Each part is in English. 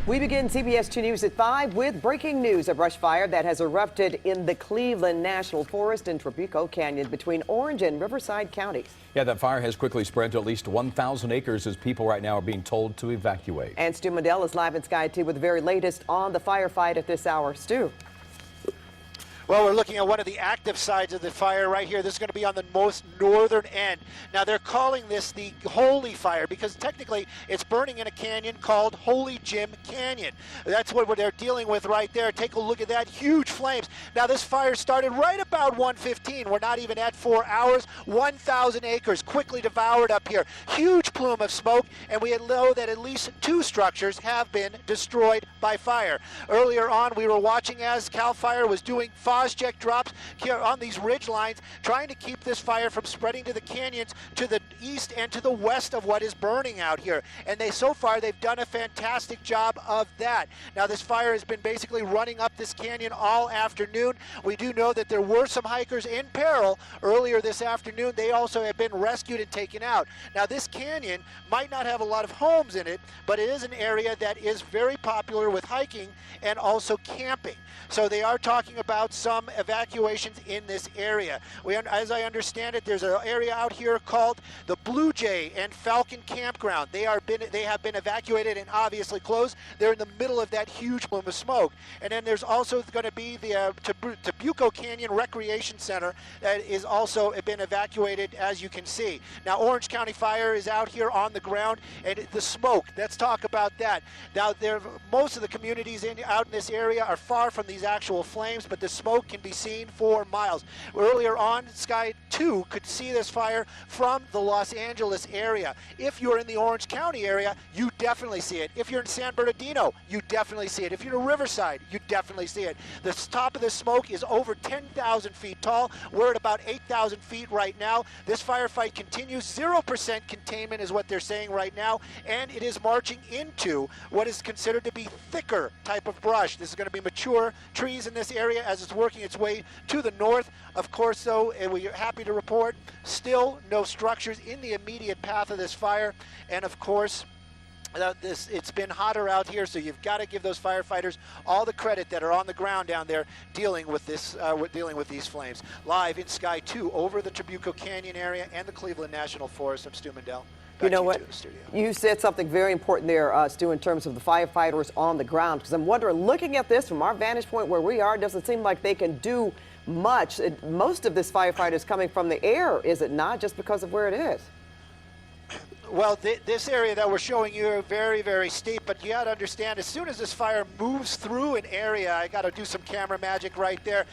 We begin CBS2 News at 5 with breaking news. A brush fire that has erupted in the Cleveland National Forest in Trabuco Canyon between Orange and Riverside counties. Yeah, that fire has quickly spread to at least 1,000 acres as people right now are being told to evacuate. And Stu Mandel is live in Sky 2 with the very latest on the firefight at this hour. Stu. Well, we're looking at one of the active sides of the fire right here. This is going to be on the most northern end. Now, they're calling this the Holy Fire because technically it's burning in a canyon called Holy Jim Canyon. That's what they're dealing with right there. Take a look at that. Huge flames. Now, this fire started right about 1:15. We're not even at 4 hours. 1,000 acres quickly devoured up here. Huge plume of smoke, and we know that at least 2 structures have been destroyed by fire. Earlier on, we were watching as CAL FIRE was doing Fosject drops here on these ridge lines, trying to keep this fire from spreading to the canyons to the east and to the west of what is burning out here. And so far they've done a fantastic job of that. Now, this fire has been basically running up this canyon all afternoon. We do know that there were some hikers in peril earlier this afternoon. They also have been rescued and taken out. Now, this canyon might not have a lot of homes in it, but it is an area that is very popular with hiking and also camping. So they are talking about some evacuations in this area. As I understand it, there's an area out here called the Blue Jay and Falcon Campground. They have been evacuated and obviously closed. They're in the middle of that huge plume of smoke. And then there's also going to be the Trabuco Canyon Recreation Center that is also been evacuated, as you can see. Now, Orange County Fire is out here on the ground, and the smoke, let's talk about that. Now, most of the communities out in this area are far from these actual flames, but the smoke can be seen for miles. Earlier on, Sky 2 could see this fire from the Los Angeles area. If you're in the Orange County area, you definitely see it. If you're in San Bernardino, you definitely see it. If you're in Riverside, you definitely see it. The top of the smoke is over 10,000 feet tall. We're at about 8,000 feet right now. This firefight continues. 0% containment is what they're saying right now, and it is marching into what is considered to be thicker type of brush. This is going to be mature trees in this area as it's working its way to the north. Of course, though, and we're happy to report, still no structures in the immediate path of this fire. And of course, it's been hotter out here, so you've got to give those firefighters all the credit that are on the ground down there dealing with this, dealing with these flames. Live in Sky 2 over the Trabuco Canyon area and the Cleveland National Forest. I'm Stu Mandel. You know what? You said something very important there, Stu, in terms of the firefighters on the ground, because I'm wondering, looking at this from our vantage point where we are, it doesn't seem like they can do much. Most of this firefight is coming from the air, is it not, just because of where it is? Well, this area that we're showing you are very, very steep, but you got to understand, as soon as this fire moves through an area, I got to do some camera magic right there.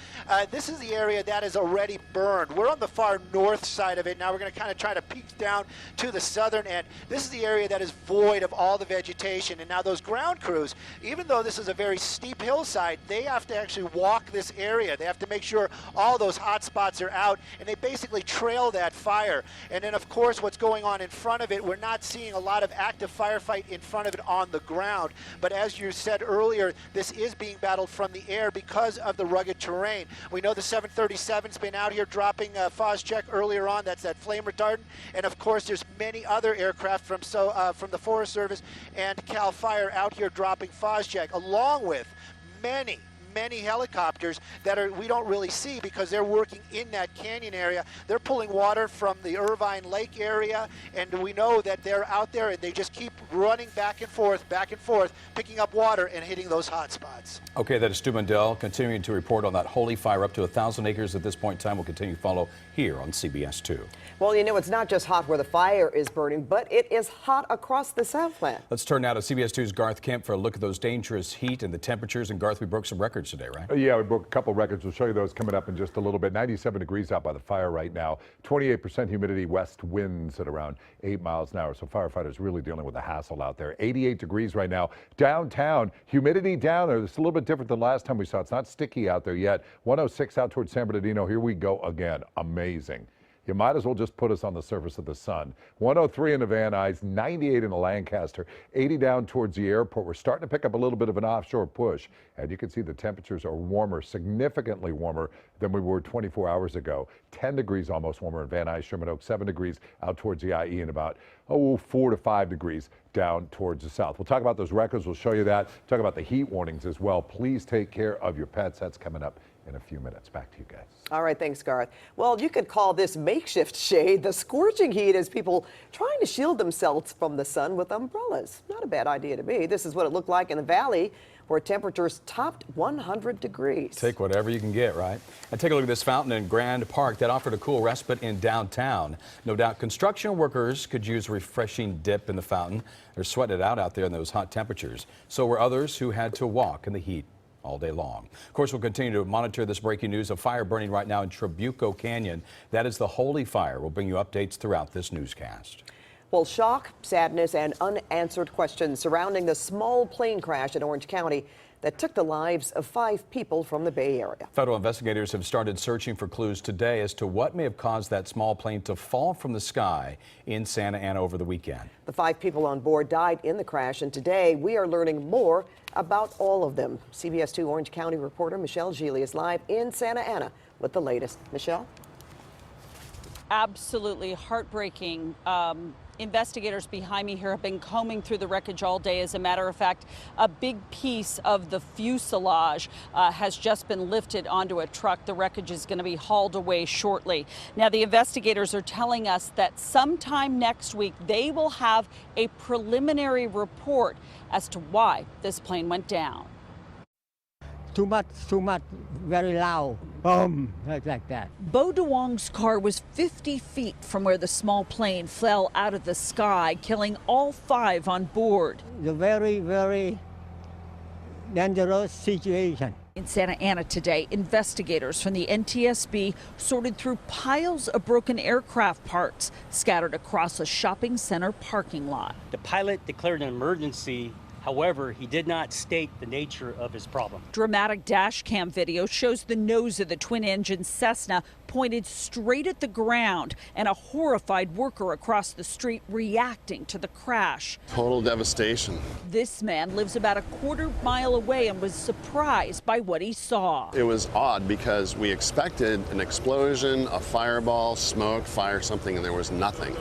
This is the area that is already burned. We're on the far north side of it. Now we're going to kind of try to peek down to the southern end. This is the area that is void of all the vegetation. And now those ground crews, even though this is a very steep hillside, they have to actually walk this area. They have to make sure all those hot spots are out, and they basically trail that fire. And then, of course, what's going on in front of it, we're not seeing a lot of active firefight in front of it on the ground. But as you said earlier, this is being battled from the air because of the rugged terrain. We know the 737's been out here dropping Fosject earlier on. That's that flame retardant. And of course, there's many other aircraft from the Forest Service and CAL FIRE out here dropping Fosject, along with many helicopters that we don't really see because they're working in that canyon area. They're pulling water from the Irvine Lake area, and we know that they're out there and they just keep running back and forth, picking up water and hitting those hot spots. Okay, that is Stu Mandel continuing to report on that Holy Fire up to 1,000 acres at this point in time. We'll continue to follow here on CBS2. Well, you know, it's not just hot where the fire is burning, but it is hot across the Southland. Let's turn now to CBS2's Garth Kemp for a look at those dangerous heat and the temperatures. And Garth, we broke some records today, right? Yeah, we broke a couple records. We'll show you those coming up in just a little bit. 97 degrees out by the fire right now. 28% humidity, west winds at around 8 miles an hour. So firefighters really dealing with a hassle out there. 88 degrees right now. Downtown, humidity down there. It's a little bit different than last time we saw. It's not sticky out there yet. 106 out towards San Bernardino. Here we go again. Amazing. You might as well just put us on the surface of the sun. 103 in the Van Nuys, 98 in the Lancaster, 80 down towards the airport. We're starting to pick up a little bit of an offshore push, and you can see the temperatures are warmer, significantly warmer than we were 24 hours ago. 10 degrees almost warmer in Van Nuys, Sherman Oaks, 7 degrees out towards the IE, and about 4 to 5 degrees down towards the south. We'll talk about those records. We'll show you that. Talk about the heat warnings as well. Please take care of your pets. That's coming up in a few minutes. Back to you guys. All right, thanks, Garth. Well, you could call this makeshift shade the scorching heat as people trying to shield themselves from the sun with umbrellas. Not a bad idea to me. This is what it looked like in the valley, where temperatures topped 100 degrees. Take whatever you can get, right? And take a look at this fountain in Grand Park that offered a cool respite in downtown. No doubt construction workers could use a refreshing dip in the fountain. They're sweating it out there in those hot temperatures. So were others who had to walk in the heat all day long. Of course, we'll continue to monitor this breaking news. A fire burning right now in Trabuco Canyon. That is the Holy Fire. We'll bring you updates throughout this newscast. Well, shock, sadness, and unanswered questions surrounding the small plane crash in Orange County that took the lives of 5 people from the Bay Area. Federal investigators have started searching for clues today as to what may have caused that small plane to fall from the sky in Santa Ana over the weekend. The 5 people on board died in the crash, and today we are learning more about all of them. CBS2 Orange County reporter Michelle Gili is live in Santa Ana with the latest. Michelle? Absolutely heartbreaking. Investigators behind me here have been combing through the wreckage all day. As a matter of fact, a big piece of the fuselage has just been lifted onto a truck. The wreckage is going to be hauled away shortly. Now, the investigators are telling us that sometime next week they will have a preliminary report as to why this plane went down. Too much, very loud. Boom, like that. Bo DeWong's car was 50 feet from where the small plane fell out of the sky, killing all 5 on board. The very, very dangerous situation. In Santa Ana today, investigators from the NTSB sorted through piles of broken aircraft parts scattered across a shopping center parking lot. The pilot declared an emergency. However, he did not state the nature of his problem. Dramatic dash cam video shows the nose of the twin-engine Cessna pointed straight at the ground and a horrified worker across the street reacting to the crash. Total devastation. This man lives about a quarter-mile away and was surprised by what he saw. It was odd because we expected an explosion, a fireball, smoke, fire, something, and there was nothing.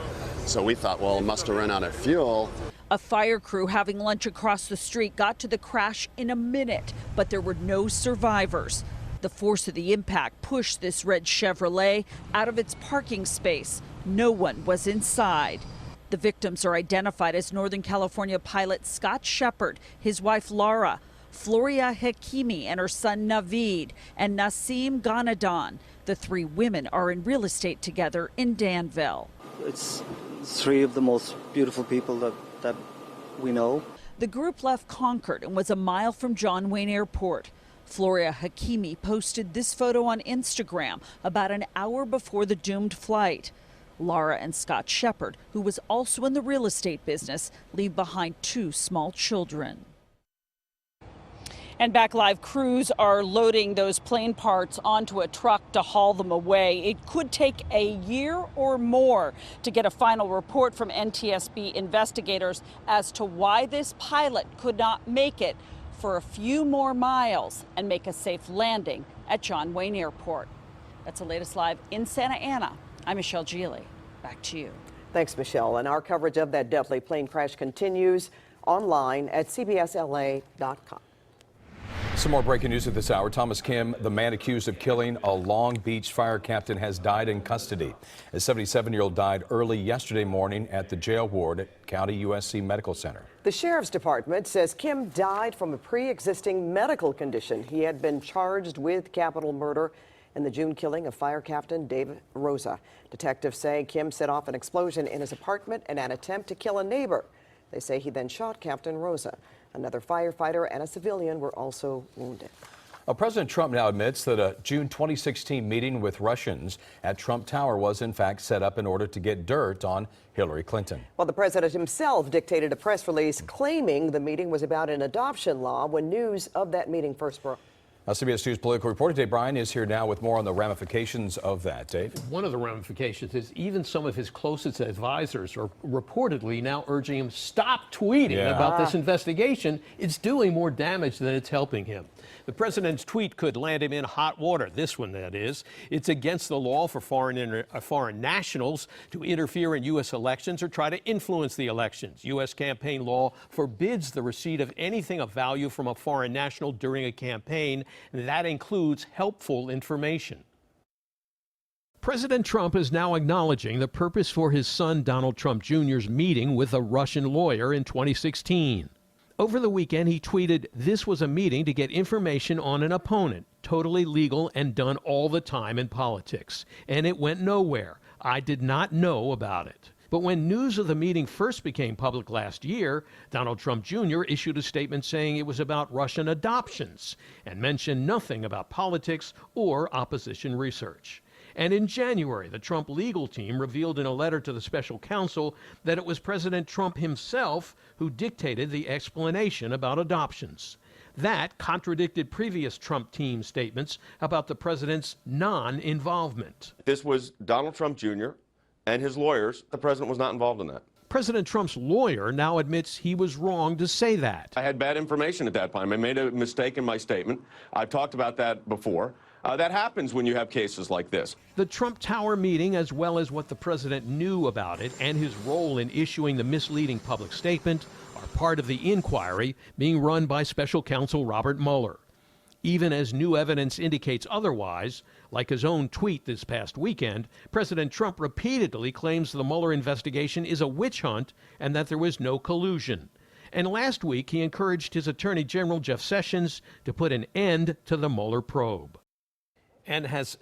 So we thought, well, it must have run out of fuel. A fire crew having lunch across the street got to the crash in a minute, but there were no survivors. The force of the impact pushed this red Chevrolet out of its parking space. No one was inside. The victims are identified as Northern California pilot Scott Shepard, his wife Laura, Floria Hakimi and her son Naveed, and Nassim Ganadan. The 3 women are in real estate together in Danville. It's 3 of the most beautiful people that we know. The group left Concord and was a mile from John Wayne Airport. Floria Hakimi posted this photo on Instagram about an hour before the doomed flight. Laura and Scott Shepard, who was also in the real estate business, leave behind 2 small children. And back live, crews are loading those plane parts onto a truck to haul them away. It could take a year or more to get a final report from NTSB investigators as to why this pilot could not make it for a few more miles and make a safe landing at John Wayne Airport. That's the latest live in Santa Ana. I'm Michelle Gili. Back to you. Thanks, Michelle. And our coverage of that deadly plane crash continues online at cbsla.com. Some more breaking news at this hour. Thomas Kim, the man accused of killing a Long Beach fire captain, has died in custody. A 77-year-old died early yesterday morning at the jail ward at County USC Medical Center. The sheriff's department says Kim died from a pre-existing medical condition. He had been charged with capital murder in the June killing of fire captain David Rosa. Detectives say Kim set off an explosion in his apartment in an attempt to kill a neighbor. They say he then shot Captain Rosa. Another firefighter and a civilian were also wounded. President Trump now admits that a June 2016 meeting with Russians at Trump Tower was in fact set up in order to get dirt on Hillary Clinton. Well, the president himself dictated a press release claiming the meeting was about an adoption law when news of that meeting first broke. CBS 2's political reporter Dave Bryan is here now with more on the ramifications of that. Dave? One of the ramifications is even some of his closest advisors are reportedly now urging him stop tweeting about this investigation. It's doing more damage than it's helping him. The president's tweet could land him in hot water. This one, that is. It's against the law for foreign nationals to interfere in U.S. elections or try to influence the elections. U.S. campaign law forbids the receipt of anything of value from a foreign national during a campaign. That includes helpful information. President Trump is now acknowledging the purpose for his son Donald Trump Jr.'s meeting with a Russian lawyer in 2016. Over the weekend, he tweeted, "This was a meeting to get information on an opponent, totally legal and done all the time in politics. And it went nowhere. I did not know about it." But when news of the meeting first became public last year, Donald Trump Jr. issued a statement saying it was about Russian adoptions and mentioned nothing about politics or opposition research. And in January, the Trump legal team revealed in a letter to the special counsel that it was President Trump himself who dictated the explanation about adoptions. That contradicted previous Trump team statements about the president's non-involvement. This was Donald Trump Jr. and his lawyers. The president was not involved in that. President Trump's lawyer now admits he was wrong to say that. I had bad information at that time. I made a mistake in my statement. I've talked about that before. That happens when you have cases like this. The Trump Tower meeting, as well as what the president knew about it and his role in issuing the misleading public statement, are part of the inquiry being run by special counsel Robert Mueller. Even as new evidence indicates otherwise, like his own tweet this past weekend, President Trump repeatedly claims the Mueller investigation is a witch hunt and that there was no collusion. And last week, he encouraged his Attorney General Jeff Sessions to put an end to the Mueller probe. And as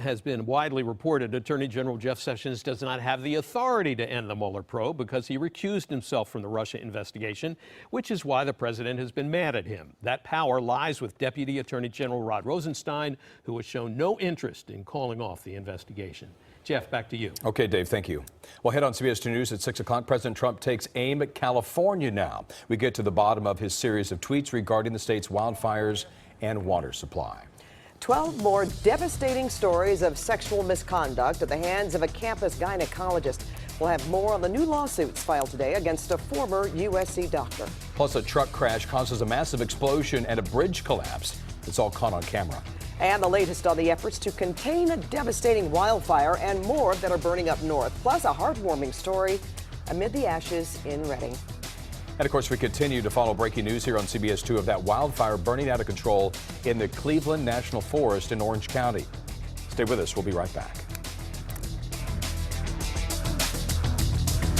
has been widely reported, Attorney General Jeff Sessions does not have the authority to end the Mueller probe because he recused himself from the Russia investigation, which is why the president has been mad at him. That power lies with Deputy Attorney General Rod Rosenstein, who has shown no interest in calling off the investigation. Jeff, back to you. Okay, Dave, thank you. Well, head on CBS 2 News at 6 o'clock. President Trump takes aim at California now. We get to the bottom of his series of tweets regarding the state's wildfires and water supply. 12 more devastating stories of sexual misconduct at the hands of a campus gynecologist. We'll have more on the new lawsuits filed today against a former USC doctor. Plus, a truck crash causes a massive explosion and a bridge collapse. It's all caught on camera. And the latest on the efforts to contain a devastating wildfire and more that are burning up north. Plus, a heartwarming story amid the ashes in Redding. And of course, we continue to follow breaking news here on CBS 2 of that wildfire burning out of control in the Cleveland National Forest in Orange County. Stay with us. We'll be right back.